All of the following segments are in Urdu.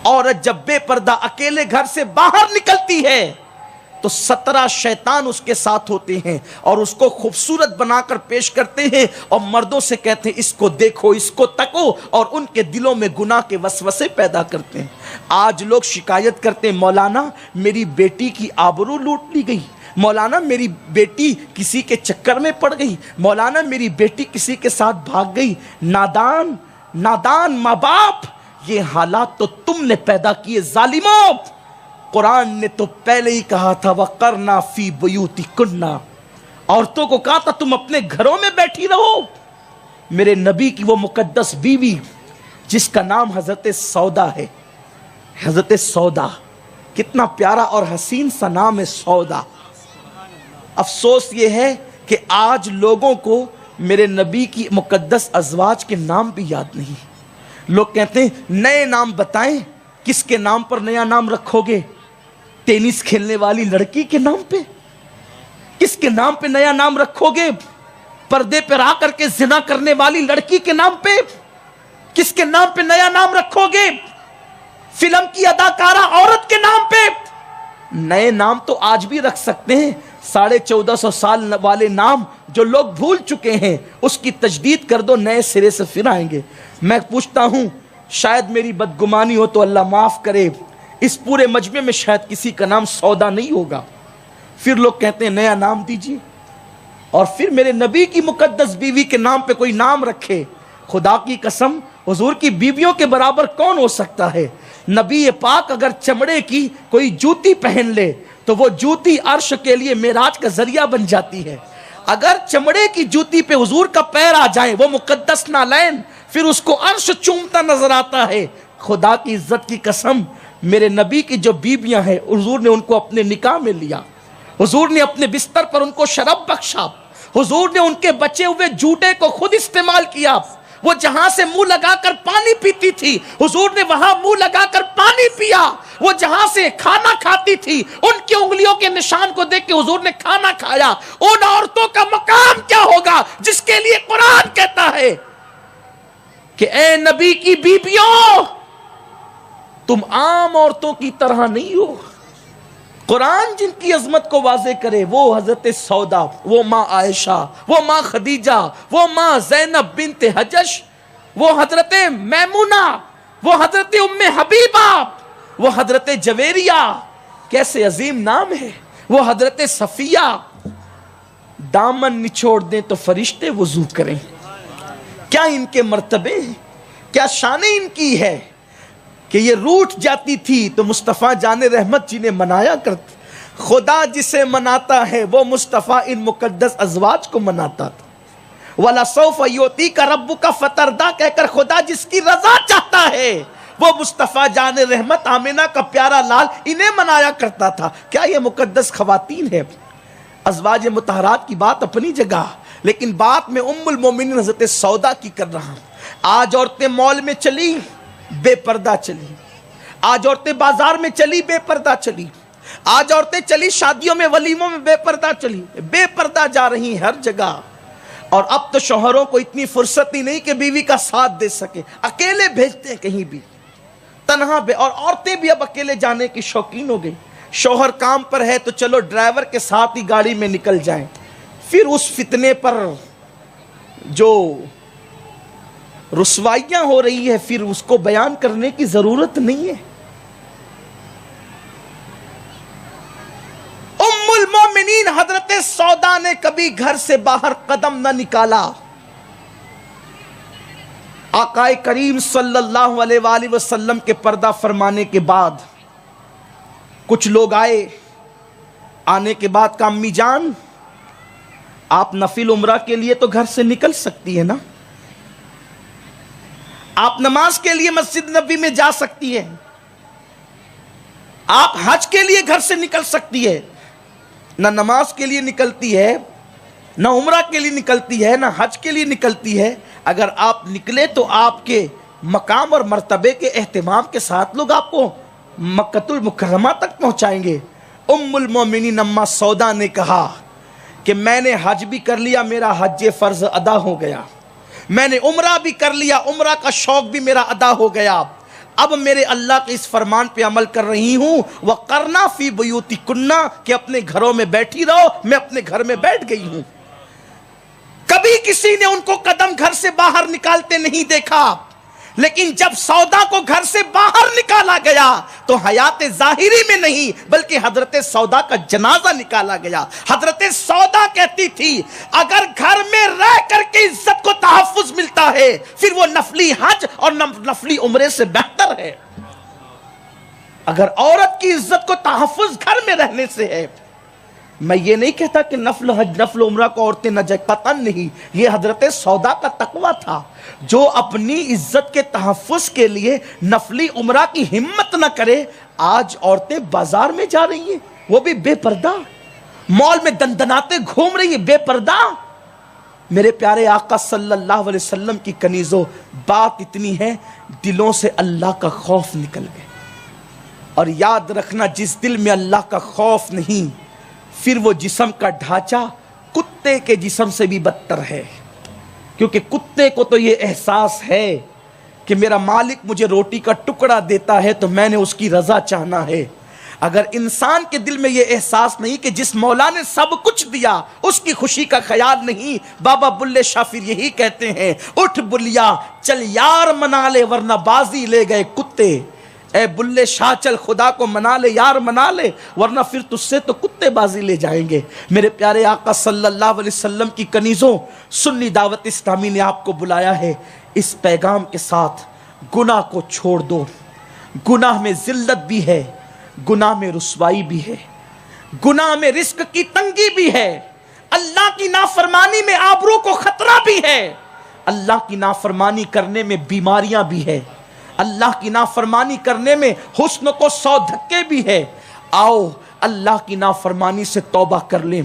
عورت جب بے پردہ اکیلے گھر سے باہر نکلتی ہے تو 17 شیطان اس کے ساتھ ہوتے ہیں اور اس کو خوبصورت بنا کر پیش کرتے ہیں اور مردوں سے کہتے ہیں اس کو دیکھو، اس کو تکو، اور ان کے دلوں میں گناہ کے وسوسے پیدا کرتے ہیں۔ آج لوگ شکایت کرتے ہیں مولانا میری بیٹی کی آبرو لوٹ لی گئی، مولانا میری بیٹی کسی کے چکر میں پڑ گئی، مولانا میری بیٹی کسی کے ساتھ بھاگ گئی۔ نادان ماں باپ، یہ حالات تو تم نے پیدا کیے ظالموں۔ قرآن نے تو پہلے ہی کہا تھا وَقَرْنَا فِي بُيُوتِكُنَّ، عورتوں کو کہا تھا تم اپنے گھروں میں بیٹھی رہو۔ میرے نبی کی وہ مقدس بیوی جس کا نام حضرت سودا ہے، حضرت سودا، کتنا پیارا اور حسین سا نام ہے سودا۔ افسوس یہ ہے کہ آج لوگوں کو میرے نبی کی مقدس ازواج کے نام بھی یاد نہیں۔ لوگ کہتے ہیں نئے نام بتائیں، کس کے نام پر نیا نام رکھو گے؟ ٹینس کھیلنے والی لڑکی کے نام پہ؟ کس کے نام پہ نیا نام رکھو گے؟ پردے پر آ کر کے زنا کرنے والی لڑکی کے نام پہ؟ کس کے نام پہ نیا نام رکھو گے؟ فلم کی اداکارہ عورت کے نام پہ؟ نئے نام تو آج بھی رکھ سکتے ہیں، 1450 سال والے نام جو لوگ بھول چکے ہیں اس کی تجدید کر دو، نئے سرے سے پھر آئیں گے۔ میں پوچھتا ہوں، شاید میری بدگمانی ہو تو اللہ معاف کرے، اس پورے مجمع میں شاید کسی کا نام سودا نہیں ہوگا۔ پھر لوگ کہتے ہیں نیا نام دیجیے، اور پھر میرے نبی کی مقدس بیوی کے نام پہ کوئی نام رکھے۔ خدا کی قسم، حضور کی بیویوں کے برابر کون ہو سکتا ہے؟ نبی پاک اگر چمڑے کی کوئی جوتی پہن لے تو وہ جوتی عرش کے لیے معراج کا ذریعہ بن جاتی ہے۔ اگر چمڑے کی جوتی پہ حضور کا پیر آ جائے، وہ مقدس نالین، پھر اس کو عرش چومتا نظر آتا ہے۔ خدا کی عزت کی قسم، میرے نبی کی جو بیویاں ہیں حضور نے ان کو اپنے نکاح میں لیا، حضور نے اپنے بستر پر ان کو شراب بخشا، حضور نے ان کے بچے ہوئے جوڑے کو خود استعمال کیا۔ وہ جہاں سے منہ لگا کر پانی پیتی تھی حضور نے وہاں منہ لگا کر پانی پیا، وہ جہاں سے کھانا کھاتی تھی ان کی انگلیوں کے نشان کو دیکھ کے حضور نے کھانا کھایا۔ ان عورتوں کا مقام کیا ہوگا جس کے لیے قرآن کہتا ہے کہ اے نبی کی بیبیوں تم عام عورتوں کی طرح نہیں ہو۔ قرآن جن کی عظمت کو واضح کرے وہ حضرت سودا، وہ ماں عائشہ، وہ ماں خدیجہ، وہ ماں زینب بنت حجش، وہ حضرت میمونہ، وہ حضرت ام حبیبہ، وہ حضرت جویریہ، کیسے عظیم نام ہے، وہ حضرت صفیہ۔ دامن نچوڑ دیں تو فرشتے وضو کریں، کیا ان کے مرتبے ہیں، کیا شان ان کی ہے کہ یہ روٹھ جاتی تھی تو مصطفیٰ جان رحمت جنہیں منایا کرتے۔ خدا جسے مناتا ہے وہ مصطفیٰ ان مقدس ازواج کو مناتا تھا۔ وَلَسَوْفَ يُعْطِيكَ رَبُّكَ فَتَرْضَىٰ کہہ کر خدا جس کی رضا چاہتا ہے وہ مصطفیٰ جان رحمت آمنہ کا پیارا لال انہیں منایا کرتا تھا۔ کیا یہ مقدس خواتین ہے؟ ازواج مطہرات کی بات اپنی جگہ، لیکن بات میں ام المومنین حضرت سودا کی کر رہا ہوں۔ آج عورتیں مال میں چلی بے پردہ چلی، آج عورتیں بازار میں چلی بے پردہ چلی، آج عورتیں چلی شادیوں میں ولیموں میں بے پردہ چلی، بے پردہ جا رہی ہر جگہ۔ اور اب تو شوہروں کو اتنی فرصت ہی نہیں کہ بیوی کا ساتھ دے سکے، اکیلے بھیجتے ہیں کہیں بھی تنہا اور عورتیں بھی اب اکیلے جانے کی شوقین ہو گئی۔ شوہر کام پر ہے تو چلو ڈرائیور کے ساتھ ہی گاڑی میں نکل جائیں، پھر اس فتنے پر جو رسوائیاں ہو رہی ہے پھر اس کو بیان کرنے کی ضرورت نہیں ہے۔ ام المومنین حضرت سودا نے کبھی گھر سے باہر قدم نہ نکالا۔ آقا کریم صلی اللہ علیہ وآلہ وسلم کے پردہ فرمانے کے بعد کچھ لوگ آنے کے بعد کہا امی جان آپ نفل عمرہ کے لیے تو گھر سے نکل سکتی ہے نا، آپ نماز کے لیے مسجد نبی میں جا سکتی ہے، آپ حج کے لیے گھر سے نکل سکتی ہے، نہ نماز کے لیے نکلتی ہے، نہ عمرہ کے لیے نکلتی ہے، نہ حج کے لیے نکلتی ہے۔ اگر آپ نکلے تو آپ کے مقام اور مرتبے کے اہتمام کے ساتھ لوگ آپ کو مکۃ المکرمہ تک پہنچائیں گے۔ ام المومنین اما سودا نے کہا کہ میں نے حج بھی کر لیا، میرا حج فرض ادا ہو گیا، میں نے عمرہ بھی کر لیا، عمرہ کا شوق بھی میرا ادا ہو گیا، اب میرے اللہ کے اس فرمان پہ عمل کر رہی ہوں وَقَرْنَا فِي بُيُوتِكُنَّ کہ اپنے گھروں میں بیٹھی رہو. میں اپنے گھر میں بیٹھ گئی ہوں. کبھی کسی نے ان کو قدم گھر سے باہر نکالتے نہیں دیکھا، لیکن جب سودا کو گھر سے باہر نکالا گیا تو حیات ظاہری میں نہیں بلکہ حضرت سودا کا جنازہ نکالا گیا. حضرت سودا کہتی تھی اگر گھر میں رہ کر کے عزت کو تحفظ ملتا ہے پھر وہ نفلی حج اور نفلی عمرے سے بہتر ہے. اگر عورت کی عزت کو تحفظ گھر میں رہنے سے ہے. میں یہ نہیں کہتا کہ نفل حج نفل عمرہ کو عورتیں نہ جائیں، قطعاً نہیں. یہ حضرت سودا کا تقوی تھا جو اپنی عزت کے تحفظ کے لیے نفلی عمرہ کی ہمت نہ کرے. آج عورتیں بازار میں جا رہی ہیں وہ بھی بے پردہ، مال میں دندناتے گھوم رہی ہیں بے پردہ. میرے پیارے آقا صلی اللہ علیہ وسلم کی کنیزوں، بات اتنی ہے دلوں سے اللہ کا خوف نکل گئے. اور یاد رکھنا جس دل میں اللہ کا خوف نہیں پھر وہ جسم کا ڈھانچہ کتے کے جسم سے بھی بدتر ہے. کیونکہ کتے کو تو یہ احساس ہے کہ میرا مالک مجھے روٹی کا ٹکڑا دیتا ہے تو میں نے اس کی رضا چاہنا ہے. اگر انسان کے دل میں یہ احساس نہیں کہ جس مولا نے سب کچھ دیا اس کی خوشی کا خیال نہیں. بابا بلے شاہ پھر یہی کہتے ہیں اٹھ بلیا چل یار منا لے ورنہ بازی لے گئے کتے. اے بلے شاہ چل خدا کو منا لے یار منا لے ورنہ پھر تجھ سے تو کتے بازی لے جائیں گے. میرے پیارے آقا صلی اللہ علیہ وسلم کی کنیزوں، سنی دعوت اسلامی نے آپ کو بلایا ہے اس پیغام کے ساتھ گناہ کو چھوڑ دو. گناہ میں ذلت بھی ہے، گناہ میں رسوائی بھی ہے، گناہ میں رزق کی تنگی بھی ہے، اللہ کی نافرمانی میں آبرو کو خطرہ بھی ہے، اللہ کی نافرمانی کرنے میں بیماریاں بھی ہے، اللہ کی نافرمانی کرنے میں حسن کو 100 دھکے بھی ہے. آؤ اللہ کی نافرمانی سے توبہ کر لیں،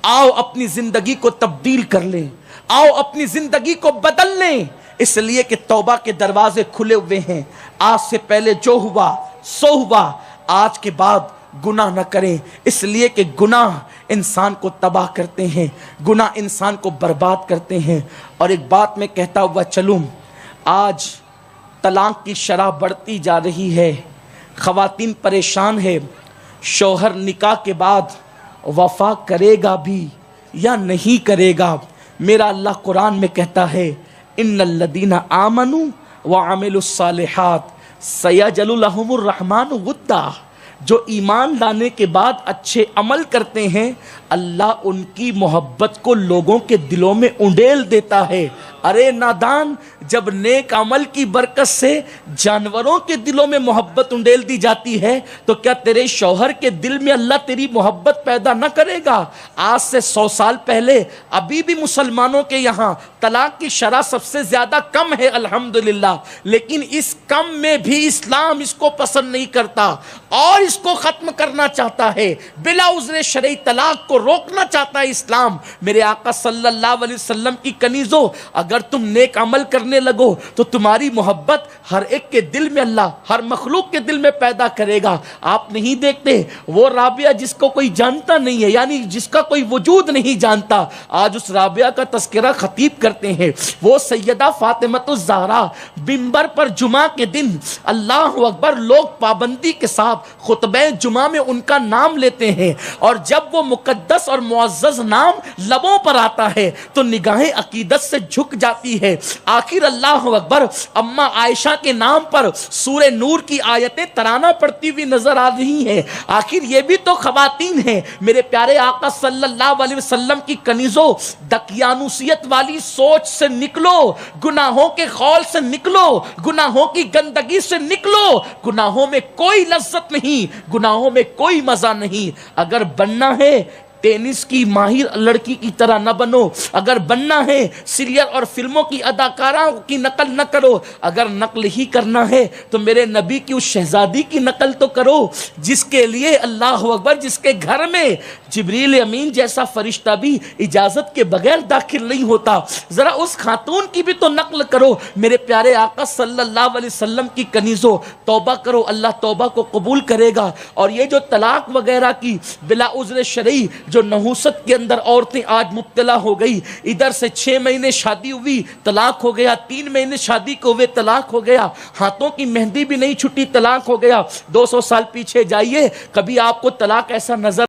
آؤ اپنی زندگی کو تبدیل کر لیں، آؤ اپنی زندگی کو بدل لیں. اس لیے کہ توبہ کے دروازے کھلے ہوئے ہیں. آج سے پہلے جو ہوا سو ہوا، آج کے بعد گناہ نہ کریں. اس لیے کہ گناہ انسان کو تباہ کرتے ہیں، گناہ انسان کو برباد کرتے ہیں. اور ایک بات میں کہتا ہوا چلوں، آج طلاق کی شرح بڑھتی جا رہی ہے، خواتین پریشان ہے، شوہر نکاح کے بعد وفا کرے گا بھی یا نہیں کرے گا. میرا اللہ قرآن میں کہتا ہے ان الذین آمنوا وعملوا الصالحات سیجعل لهم الرحمن ودا. جو ایمان لانے کے بعد اچھے عمل کرتے ہیں اللہ ان کی محبت کو لوگوں کے دلوں میں انڈیل دیتا ہے. ارے نادان، جب نیک عمل کی برکت سے جانوروں کے دلوں میں محبت انڈیل دی جاتی ہے تو کیا تیرے شوہر کے دل میں اللہ تیری محبت پیدا نہ کرے گا؟ آج سے 100 سال پہلے ابھی بھی مسلمانوں کے یہاں طلاق کی شرح سب سے زیادہ کم ہے الحمدللہ، لیکن اس کم میں بھی اسلام اس کو پسند نہیں کرتا اور اس کو ختم کرنا چاہتا ہے. بلا عذر شرعی طلاق کو روکنا چاہتا ہے اسلام. میرے آقا صلی اللہ علیہ وسلم کی کنیزوں، اگر تم نیک عمل کرنے لگو تو تمہاری محبت ہر ایک کے دل میں اللہ ہر مخلوق کے دل میں پیدا کرے گا. آپ نہیں دیکھتے وہ رابعہ جس کو کوئی جانتا نہیں ہے، یعنی جس کا کوئی وجود نہیں جانتا، آج اس رابعہ کا تذکرہ خطیب کرتے ہیں. وہ سیدہ فاطمۃ الزہرا منبر پر جمعہ کے دن اللہ اکبر لوگ پابندی کے ساتھ خطبہ جمعہ میں ان کا نام لیتے ہیں، اور جب وہ مقدس اور معزز نام لبوں پر آتا ہے تو نگاہیں عقیدت سے جھک جاتی ہے. آخر اللہ اکبر اما عائشہ کے نام پر سورہ نور کی آیتیں ترانہ پڑتی ہوئی نظر آ رہی ہیں. آخر یہ بھی تو خواتین ہیں. میرے پیارے آقا صلی اللہ علیہ وسلم کی کنیزوں، دقیانوسیت والی سوچ سے نکلو، گناہوں کے خول سے نکلو، گناہوں کی گندگی سے نکلو. گناہوں میں کوئی لذت نہیں، گناہوں میں کوئی مزہ نہیں. اگر بننا ہے ٹینس کی ماہر لڑکی کی طرح نہ بنو، اگر بننا ہے سیریل اور فلموں کی اداکارہ کی نقل نہ کرو، اگر نقل ہی کرنا ہے تو میرے نبی کی اس شہزادی کی نقل تو کرو جس کے لیے اللہ اکبر جس کے گھر میں جبریل امین جیسا فرشتہ بھی اجازت کے بغیر داخل نہیں ہوتا. ذرا اس خاتون کی بھی تو نقل کرو. میرے پیارے آقا صلی اللہ علیہ وسلم کی کنیزوں، توبہ کرو، اللہ توبہ کو قبول کرے گا. اور یہ جو طلاق وغیرہ کی بلا عذر شرعی جو نحوست کے اندر عورتیں آج مبتلا ہو گئی. ادھر سے 6 مہینے شادی ہوئی طلاق ہو گیا, 3 مہینے شادی کو ہوئے طلاق ہو گیا, ہاتھوں کی مہندی بھی نہیں چھٹی طلاق ہو گیا. 200 سال پیچھے جائیے, کبھی آپ کو طلاق ایسا نظر